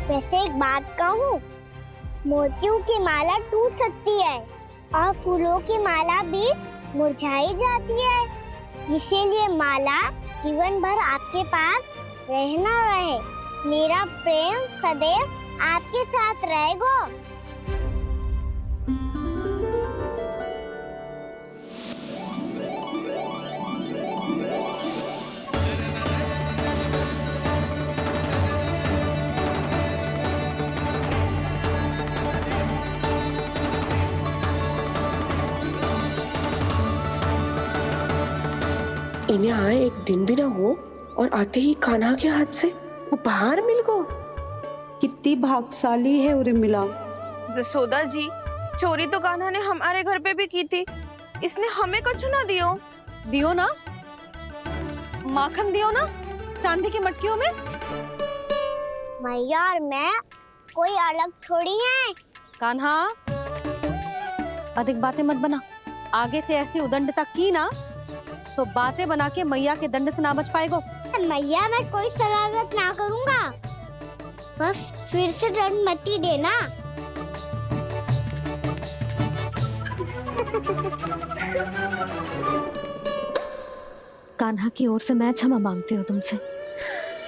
वैसे एक बात कहूँ, मोतियों की माला टूट सकती है, और फूलों की माला भी मुरझाई जाती है। इसीलिए माला जीवन भर आपके पास रहना रहे। मेरा प्रेम सदैव आपके साथ रहेगा। इन्हें आए एक दिन भी ना हो और आते ही कान्हा के हाथ से उपहार मिल गो। कितनी भाग्यशाली है उर्मिला। जसोदा जी, चोरी तो कान्हा ने हमारे घर पे भी की थी। इसने हमें कुछ ना दियो। दियो ना, माखन दियो ना चांदी की मटकियों में। मैया और मैं कोई अलग थोड़ी है। कान्हा, अधिक बातें मत बना। आगे से ऐसी उदंडता की ना तो बातें बना के मैया के दंड से ना बच पाएगो। मैया, मैं कोई शरारत ना करूंगा, बस फिर से दंड मत ही देना। कान्हा की ओर से मैं क्षमा मांगती हूँ तुमसे।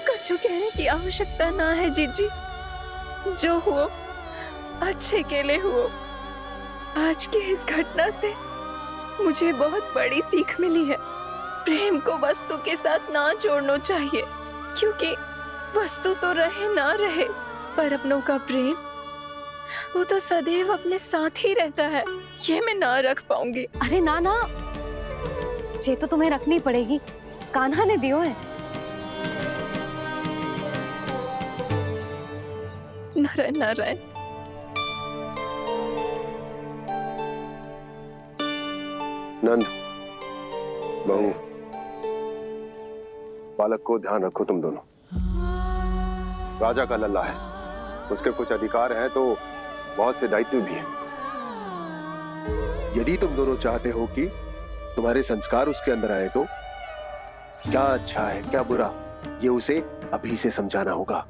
कछु कहने की आवश्यकता ना है जीजी। जो हुआ अच्छे के लिए हुआ। आज की इस घटना से मुझे बहुत बड़ी सीख मिली है। प्रेम को वस्तु के साथ ना जोड़ना चाहिए, क्योंकि वस्तु तो रहे ना रहे, पर अपनों का प्रेम वो तो सदैव अपने साथ ही रहता है। ये मैं ना रख पाऊंगी। अरे ना ना, ये तो तुम्हें रखनी पड़ेगी। कान्हा ने दियो है। नारायण नारायण। नंद, बहू, बालक को ध्यान रखो तुम दोनों। राजा का लल्ला है, उसके कुछ अधिकार हैं तो बहुत से दायित्व भी हैं। यदि तुम दोनों चाहते हो कि तुम्हारे संस्कार उसके अंदर आए तो क्या अच्छा है क्या बुरा, ये उसे अभी से समझाना होगा।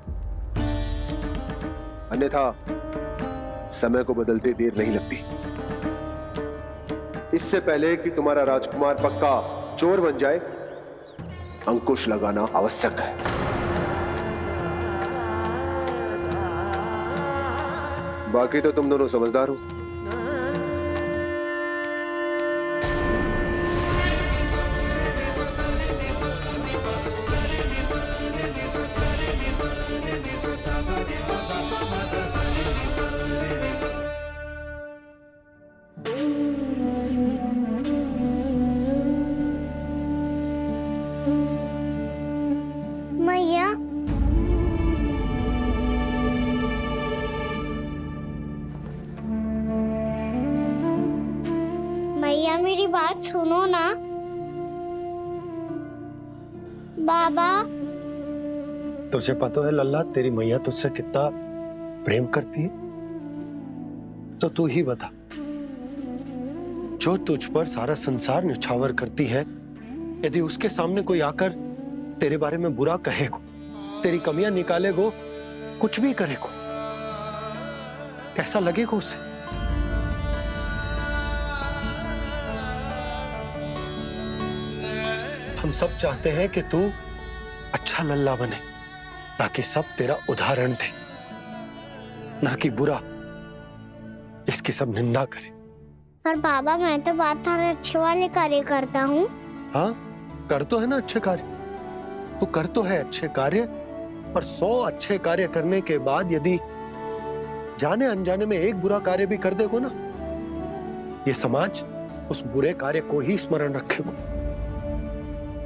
अन्यथा समय को बदलते देर नहीं लगती। इससे पहले कि तुम्हारा राजकुमार पक्का चोर बन जाए, अंकुश लगाना आवश्यक है। बाकी तो तुम दोनों समझदार हो। मैया, मैया मेरी बात सुनो ना। बाबा, तुझे पता है लल्ला, तेरी मैया तुझसे कितना प्रेम करती है? तो तू ही बता, जो तुझ पर सारा संसार न्यौछावर करती है, यदि उसके सामने कोई आकर तेरे बारे में बुरा कहेगो, तेरी कमियां निकालेगो, कुछ भी करेगो, कैसा लगेगा उसे? हम सब चाहते हैं कि तू अच्छा लल्ला बने, ताकि सब तेरा उदाहरण दे, ना कि बुरा जिसकी सब निंदा करे। पर बाबा, मैं तो बात हर अच्छे वाले कार्य करता हूँ। हाँ, कर तो है ना अच्छे कार्य, तू कर तो है अच्छे कार्य, पर 100 अच्छे कार्य करने के बाद यदि जाने अनजाने में एक बुरा कार्य भी कर देगो ना, ये समाज उस बुरे कार्य को ही स्मरण रखेगो।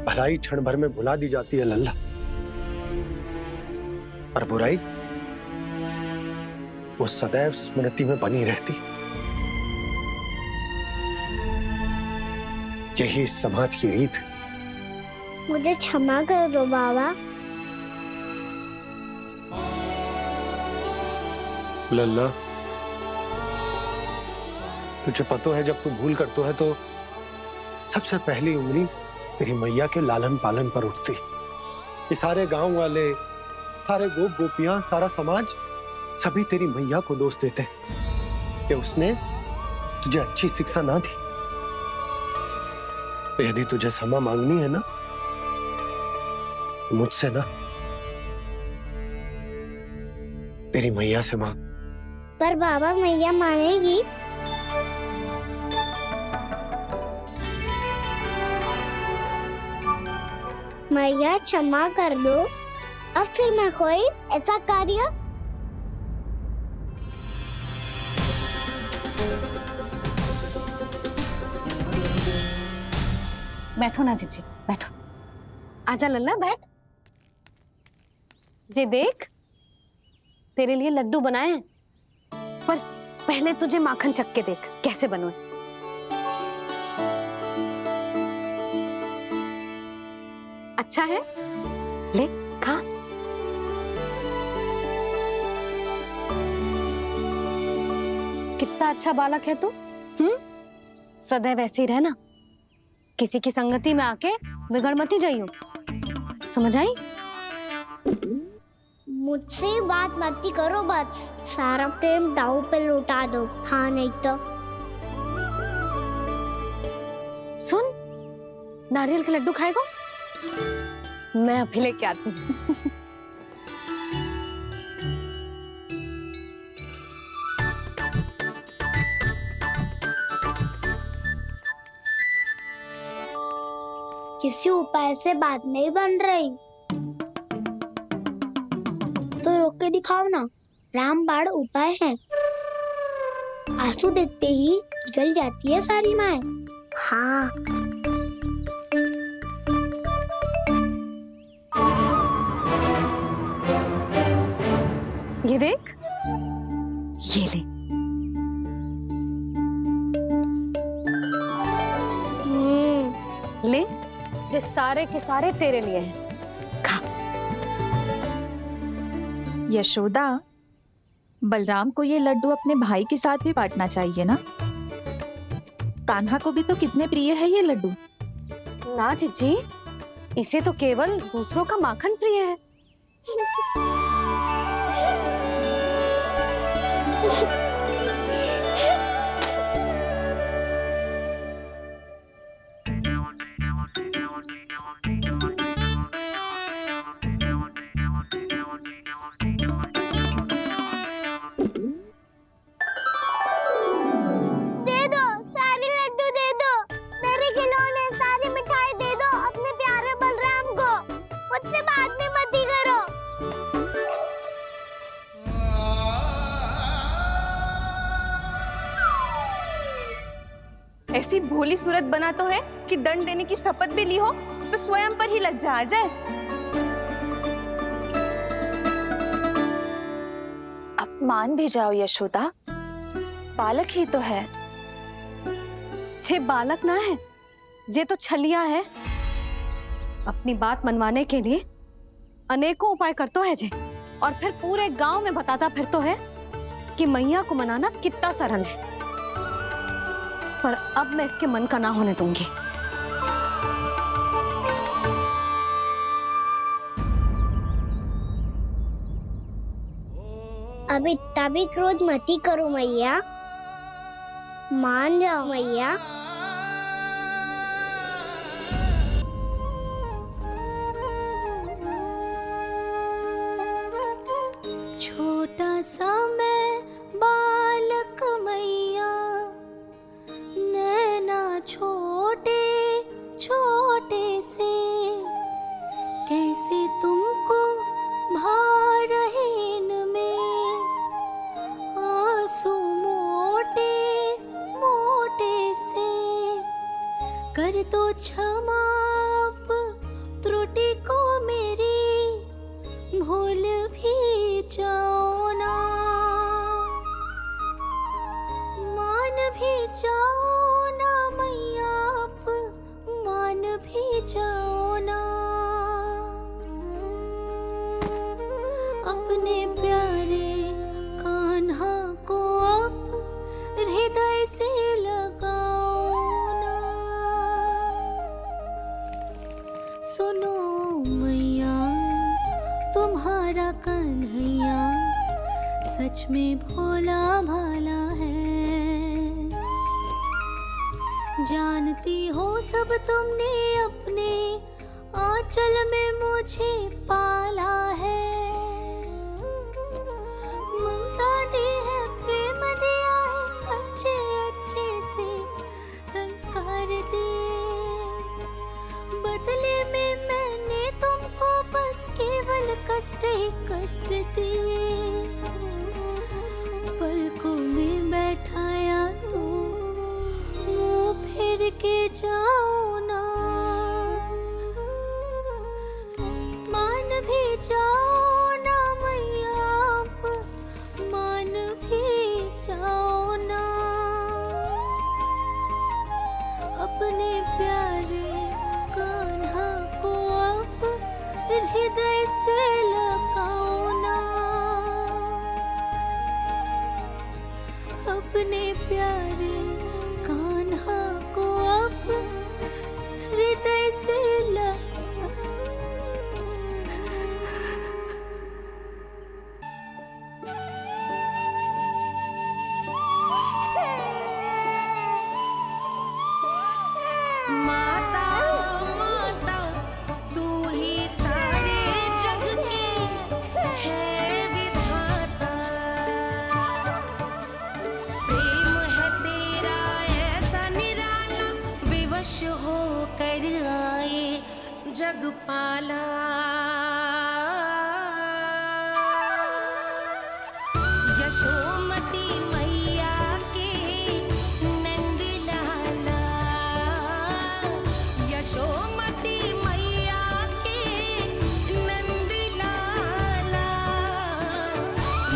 भलाई क्षण भर में भुला दी जाती है लल्ला, और बुराई वो सदैव स्मृति में बनी रहती। यही इस समाज की रीत। मुझे क्षमा कर दो बाबा। लल्ला, तुझे पता है जब तू भूल करतो है तो सबसे पहली उंगली तेरी मैया के लालन पालन पर उठती। ये सारे गांव वाले, सारे गोप गोपियां, सारा समाज सभी तेरी मैया को दोष देते कि उसने तुझे अच्छी शिक्षा ना दी, तो यदि तुझे क्षमा मांगनी है ना, मुझसे ना, तेरी मैया से मांग। पर बाबा मैया मानेगी? मैया क्षमा कर दो, अब फिर मैं कोई ऐसा कार्य। बैठो ना जीजी, बैठो। आजा लल्ला, बैठ। जे देख, तेरे लिए लड्डू बनाए हैं, पर पहले तुझे माखन चख के देख कैसे बने। अच्छा है, ले खा। कितना अच्छा बालक है तू। सदैव ऐसे ही रहना, किसी की संगति में आके बिगड़ मत जाइयो, समझ आई? मुझसे बात मत करो, बस सारा प्रेम दाव पे लौटा दो। हाँ नहीं तो सुन, नारियल के लड्डू खाएगा? मैं अभी लेके आती हूँ। किसी उपाय से बात नहीं बन रही तो रोक के दिखाओ ना। रामबाण उपाय है, आंसू देखते ही निकल जाती है सारी माए। हाँ ये देख, ये ले। ले, जो सारे के सारे तेरे लिए हैं, खा। यशोदा, बलराम को ये लड्डू अपने भाई के साथ भी बांटना चाहिए ना। कान्हा को भी तो कितने प्रिय है ये लड्डू। ना जीजी, इसे तो केवल दूसरों का माखन प्रिय है। ऐसी भोली सूरत बना तो है कि दंड देने की शपथ भी ली हो तो स्वयं पर ही लज्जा आ जाए। अब मान भी जाओ यशोदा, बालक ही तो है। छे बालक ना है, जे तो छलिया है। अपनी बात मनवाने के लिए अनेकों उपाय करतो है जे, और फिर पूरे गांव में बताता फिरतो है कि मैया को मनाना कितना सरल है। पर अब मैं इसके मन का ना होने दूंगी। अब इतना भी क्रोध मती करो मैया, मान जाओ मैया। छोटा सा मैं बालक मैया, नैना छोटे छोटे से, कैसे तुमको भा रहे इनमें आंसू मोटे मोटे से। कर दो क्षमा त्रुटि को मेरी, भूल भी जाओ ना, मान भी जाओ ना मैया, आप मान भी जाओ ना। अपने प्यारे कान्हा को अब हृदय से लगाओ ना। सुनो मैया, तुम्हारा कन्हैया सच में भोला भाला है। जानती हो सब तुमने अपने आंचल में मुझे पाला है। ममता दी है, प्रेम दिया है, अच्छे अच्छे से संस्कार दिए। बदले में मैंने तुमको बस केवल कष्ट ही कष्ट दिए। पलकों में बैठाया तो मुंह फेर के जाओ ना, मान भी जाओ ना मैया, आप मान भी जाओ ना। अपने प्यारे कान्हा को अब हृदय से लगाओ ना, अपने प्यारे कान्हा को अब हृदय से माता माता तू ही सारे जग की है विधाता। प्रेम है तेरा ऐसा निराला, विवश हो कर आए जग पाला। यशोमती मैया के नंद लाला, यशोमती मैया के नंद लाला,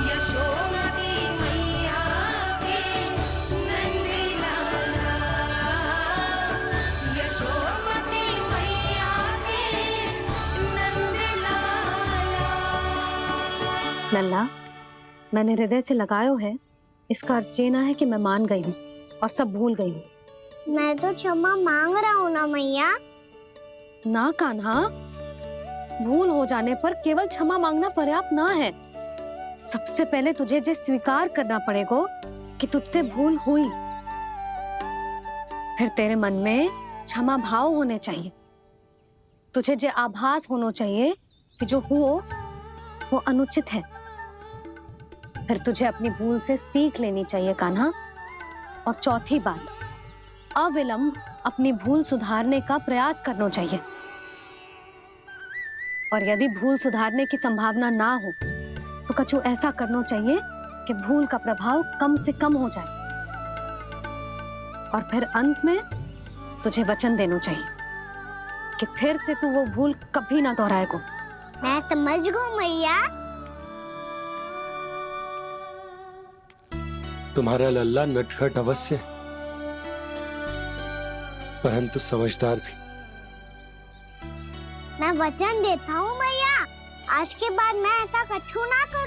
यशोमती मैया के नंद लाला, यशोमती मैया के नंद लाला। लल्ला, मैंने हृदय से लगायो है, इसका अर्थ ये ना है कि मैं मान गई हूँ और सब भूल गई हूँ। मैं तो क्षमा मांग रहा हूँ ना मैया। ना कान्हा, भूल हो जाने पर केवल क्षमा मांगना पर्याप्त ना है। सबसे पहले तुझे जे स्वीकार करना पड़ेगा कि तुझसे भूल हुई, फिर तेरे मन में क्षमा भाव होने चाहिए। तुझे जे आभास होना चाहिए कि जो हुआ वो अनुचित है। फिर तुझे अपनी भूल से सीख लेनी चाहिए कान्हा। और चौथी बात, अविलंब अपनी भूल सुधारने का प्रयास करना चाहिए। और यदि भूल सुधारने की संभावना ना हो तो कछु ऐसा करना चाहिए कि भूल का प्रभाव कम से कम हो जाए। और फिर अंत में तुझे वचन देना चाहिए कि फिर से तू वो भूल कभी ना दोहराएगा। मैं समझ गई मैया। तुम्हारा लल्ला नटखट अवश्य, परंतु समझदार भी। मैं वचन देता हूँ मैया, आज के बाद मैं ऐसा कछु ना करूँ।